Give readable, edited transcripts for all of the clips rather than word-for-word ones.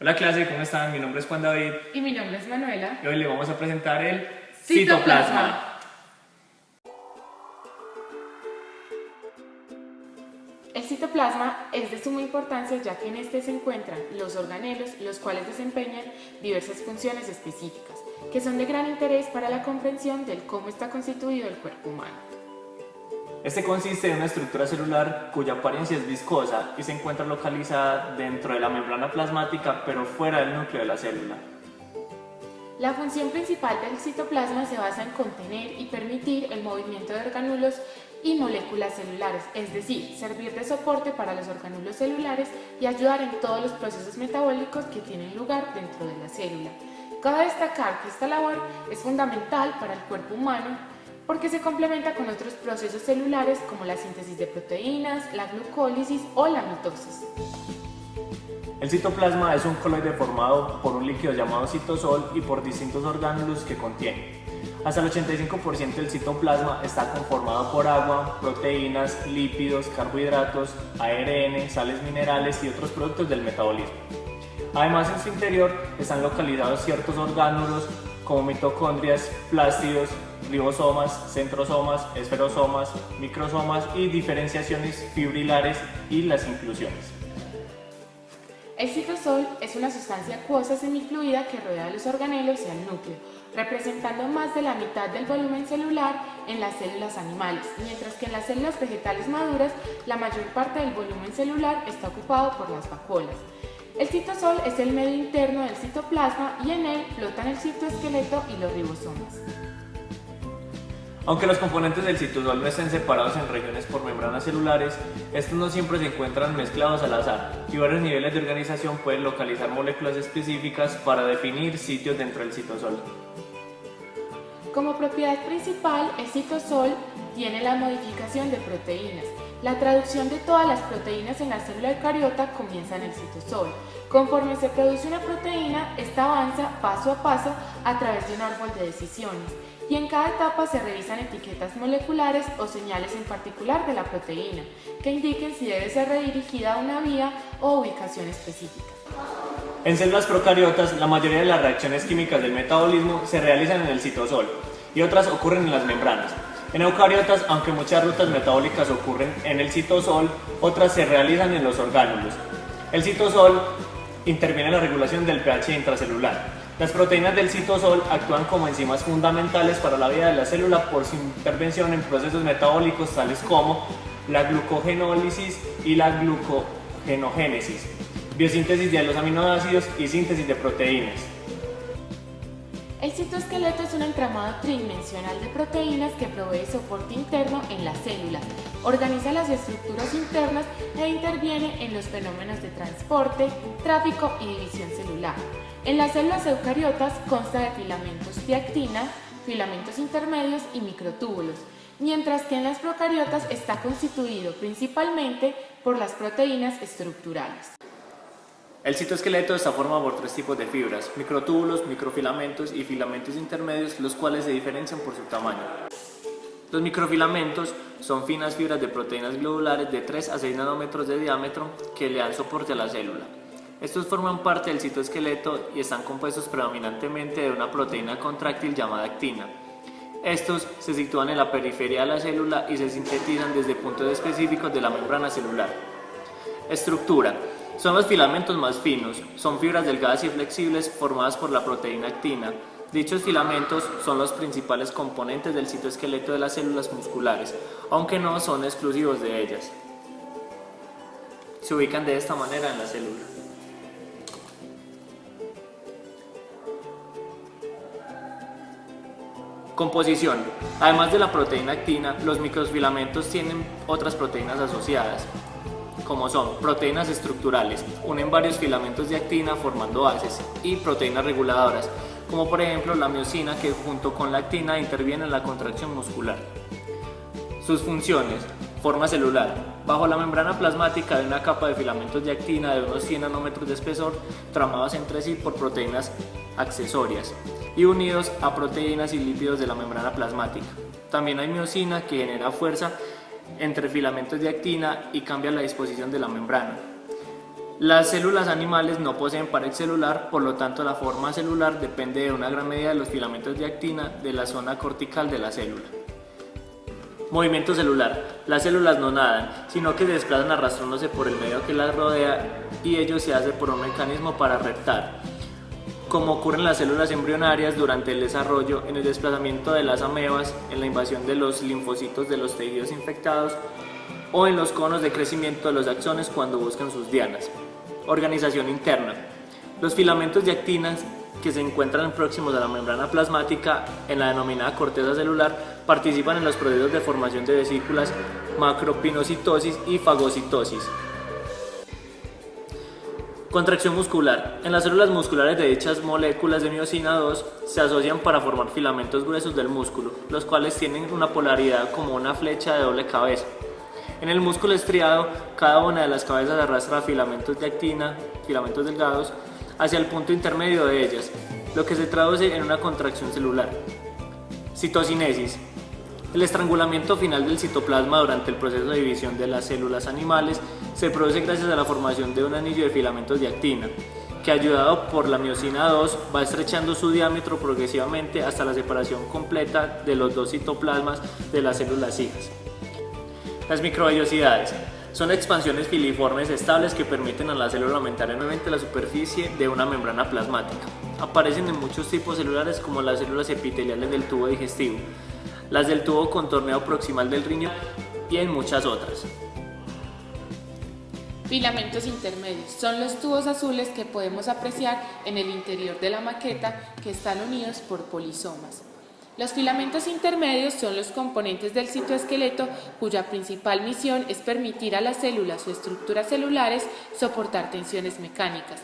Hola clase, ¿cómo están? Mi nombre es Juan David Y mi nombre es Manuela. y hoy le vamos a presentar el Citoplasma. El citoplasma es de suma importancia ya que en este se encuentran los organelos, los cuales desempeñan diversas funciones específicas, que son de gran interés para la comprensión del cómo está constituido el cuerpo humano. Este consiste en una estructura celular cuya apariencia es viscosa y se encuentra localizada dentro de la membrana plasmática pero fuera del núcleo de la célula. La función principal del citoplasma se basa en contener y permitir el movimiento de orgánulos y moléculas celulares, es decir, servir de soporte para los orgánulos celulares y ayudar en todos los procesos metabólicos que tienen lugar dentro de la célula. Cabe destacar que esta labor es fundamental para el cuerpo humano porque se complementa con otros procesos celulares como la síntesis de proteínas, la glucólisis o la mitosis. El citoplasma es un coloide formado por un líquido llamado citosol y por distintos orgánulos que contiene. Hasta el 85% del citoplasma está conformado por agua, proteínas, lípidos, carbohidratos, ARN, sales minerales y otros productos del metabolismo. Además, en su interior están localizados ciertos orgánulos como mitocondrias, plástidos, ribosomas, centrosomas, esferosomas, microsomas y diferenciaciones fibrilares y las inclusiones. El citosol es una sustancia acuosa semifluida que rodea los organelos y al núcleo, representando más de la mitad del volumen celular en las células animales, mientras que en las células vegetales maduras la mayor parte del volumen celular está ocupado por las vacuolas. El citosol es el medio interno del citoplasma y en él flotan el citoesqueleto y los ribosomas. Aunque los componentes del citosol no estén separados en regiones por membranas celulares, estos no siempre se encuentran mezclados al azar y varios niveles de organización pueden localizar moléculas específicas para definir sitios dentro del citosol. Como propiedad principal, el citosol tiene la modificación de proteínas. La traducción de todas las proteínas en la célula eucariota comienza en el citosol. Conforme se produce una proteína, esta avanza paso a paso a través de un árbol de decisiones y en cada etapa se revisan etiquetas moleculares o señales en particular de la proteína que indiquen si debe ser redirigida a una vía o ubicación específica. En células procariotas, la mayoría de las reacciones químicas del metabolismo se realizan en el citosol y otras ocurren en las membranas. En eucariotas, aunque muchas rutas metabólicas ocurren en el citosol, otras se realizan en los orgánulos. El citosol interviene en la regulación del pH intracelular. Las proteínas del citosol actúan como enzimas fundamentales para la vida de la célula por su intervención en procesos metabólicos tales como la glucogenólisis y la glucogenogénesis, biosíntesis de los aminoácidos y síntesis de proteínas. El citoesqueleto es un entramado tridimensional de proteínas que provee soporte interno en la célula, organiza las estructuras internas e interviene en los fenómenos de transporte, tráfico y división celular. En las células eucariotas consta de filamentos de actina, filamentos intermedios y microtúbulos, mientras que en las procariotas está constituido principalmente por las proteínas estructurales. El citoesqueleto está formado por tres tipos de fibras: microtúbulos, microfilamentos y filamentos intermedios, los cuales se diferencian por su tamaño. Los microfilamentos son finas fibras de proteínas globulares de 3 a 6 nanómetros de diámetro que le dan soporte a la célula. Estos forman parte del citoesqueleto y están compuestos predominantemente de una proteína contráctil llamada actina. Estos se sitúan en la periferia de la célula y se sintetizan desde puntos específicos de la membrana celular. Estructura. Son los filamentos más finos, son fibras delgadas y flexibles formadas por la proteína actina. Dichos filamentos son los principales componentes del citoesqueleto de las células musculares, aunque no son exclusivos de ellas. Se ubican de esta manera en la célula. Composición. Además de la proteína actina, los microfilamentos tienen otras proteínas asociadas, como son proteínas estructurales, unen varios filamentos de actina formando bases, y proteínas reguladoras, como por ejemplo la miosina, que junto con la actina interviene en la contracción muscular. Sus funciones. Forma celular. Bajo la membrana plasmática hay una capa de filamentos de actina de unos 100 nanómetros de espesor, tramados entre sí por proteínas accesorias y unidos a proteínas y lípidos de la membrana plasmática. También hay miosina, que genera fuerza entre filamentos de actina y cambia la disposición de la membrana. Las células animales no poseen pared celular, por lo tanto la forma celular depende de una gran medida de los filamentos de actina de la zona cortical de la célula. Movimiento celular. Las células no nadan, sino que se desplazan arrastrándose por el medio que las rodea y ello se hace por un mecanismo para reptar, como ocurre en las células embrionarias durante el desarrollo, en el desplazamiento de las amebas, en la invasión de los linfocitos de los tejidos infectados o en los conos de crecimiento de los axones cuando buscan sus dianas. Organización interna. Los filamentos de actinas que se encuentran próximos a la membrana plasmática en la denominada corteza celular participan en los procesos de formación de vesículas, macropinocitosis y fagocitosis. Contracción muscular. En las células musculares de dichas moléculas de miosina 2 se asocian para formar filamentos gruesos del músculo, los cuales tienen una polaridad como una flecha de doble cabeza. En el músculo estriado, cada una de las cabezas arrastra filamentos de actina, filamentos delgados, hacia el punto intermedio de ellas, lo que se traduce en una contracción celular. Citocinesis. El estrangulamiento final del citoplasma durante el proceso de división de las células animales se produce gracias a la formación de un anillo de filamentos de actina, que ayudado por la miosina 2 va estrechando su diámetro progresivamente hasta la separación completa de los dos citoplasmas de las células hijas. Las microvellosidades son expansiones filiformes estables que permiten a la célula aumentar enormemente la superficie de una membrana plasmática. Aparecen en muchos tipos celulares como las células epiteliales del tubo digestivo, las del tubo contorneo proximal del riñón y en muchas otras. Filamentos intermedios son los tubos azules que podemos apreciar en el interior de la maqueta que están unidos por polisomas. Los filamentos intermedios son los componentes del citoesqueleto cuya principal misión es permitir a las células o estructuras celulares soportar tensiones mecánicas.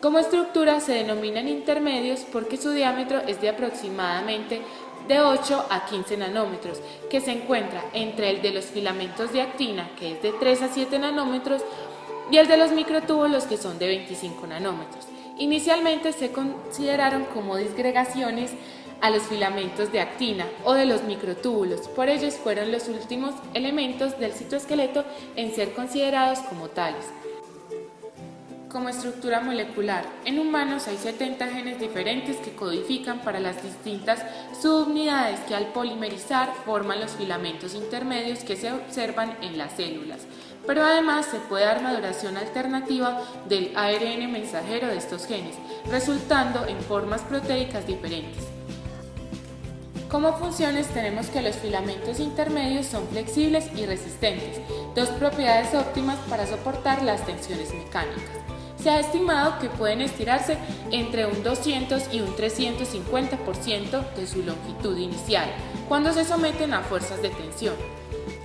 Como estructura se denominan intermedios porque su diámetro es de aproximadamente de 8 a 15 nanómetros, que se encuentra entre el de los filamentos de actina, que es de 3 a 7 nanómetros, y el de los microtúbulos, que son de 25 nanómetros. Inicialmente se consideraron como disgregaciones a los filamentos de actina o de los microtúbulos, por ellos fueron los últimos elementos del citoesqueleto en ser considerados como tales. Como estructura molecular, en humanos hay 70 genes diferentes que codifican para las distintas subunidades que al polimerizar forman los filamentos intermedios que se observan en las células, pero además se puede dar maduración alternativa del ARN mensajero de estos genes, resultando en formas proteicas diferentes. Como funciones tenemos que los filamentos intermedios son flexibles y resistentes, dos propiedades óptimas para soportar las tensiones mecánicas. Se ha estimado que pueden estirarse entre un 200 y un 350% de su longitud inicial, cuando se someten a fuerzas de tensión.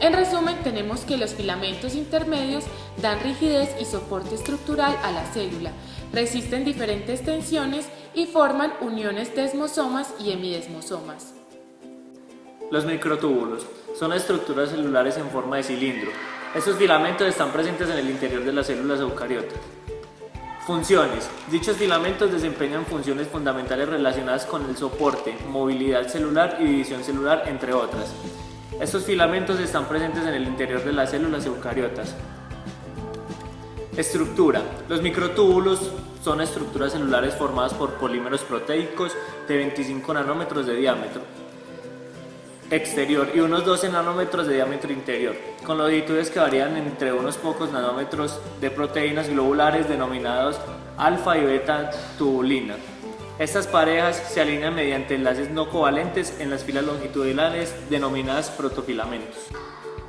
En resumen, tenemos que los filamentos intermedios dan rigidez y soporte estructural a la célula, resisten diferentes tensiones y forman uniones desmosomas y hemidesmosomas. Los microtúbulos son estructuras celulares en forma de cilindro. Estos filamentos están presentes en el interior de las células eucariotas. Funciones. Dichos filamentos desempeñan funciones fundamentales relacionadas con el soporte, movilidad celular y división celular, entre otras. Estos filamentos están presentes en el interior de las células eucariotas. Estructura. Los microtúbulos son estructuras celulares formadas por polímeros proteicos de 25 nanómetros de diámetro exterior y unos 12 nanómetros de diámetro interior, con longitudes que varían entre unos pocos nanómetros de proteínas globulares denominados alfa y beta tubulina. Estas parejas se alinean mediante enlaces no covalentes en las filas longitudinales denominadas protofilamentos.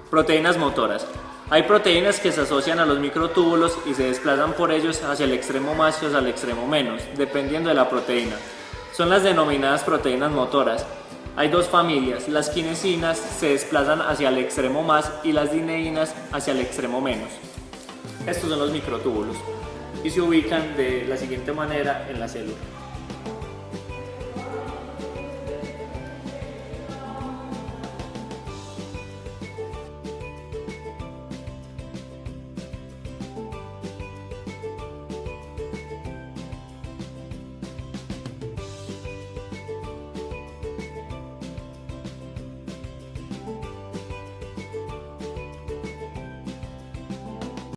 Proteínas motoras. Hay proteínas que se asocian a los microtúbulos y se desplazan por ellos hacia el extremo más o hacia el extremo menos, dependiendo de la proteína. Son las denominadas proteínas motoras. Hay dos familias, las kinesinas se desplazan hacia el extremo más y las dineínas hacia el extremo menos. Estos son los microtúbulos y se ubican de la siguiente manera en la célula.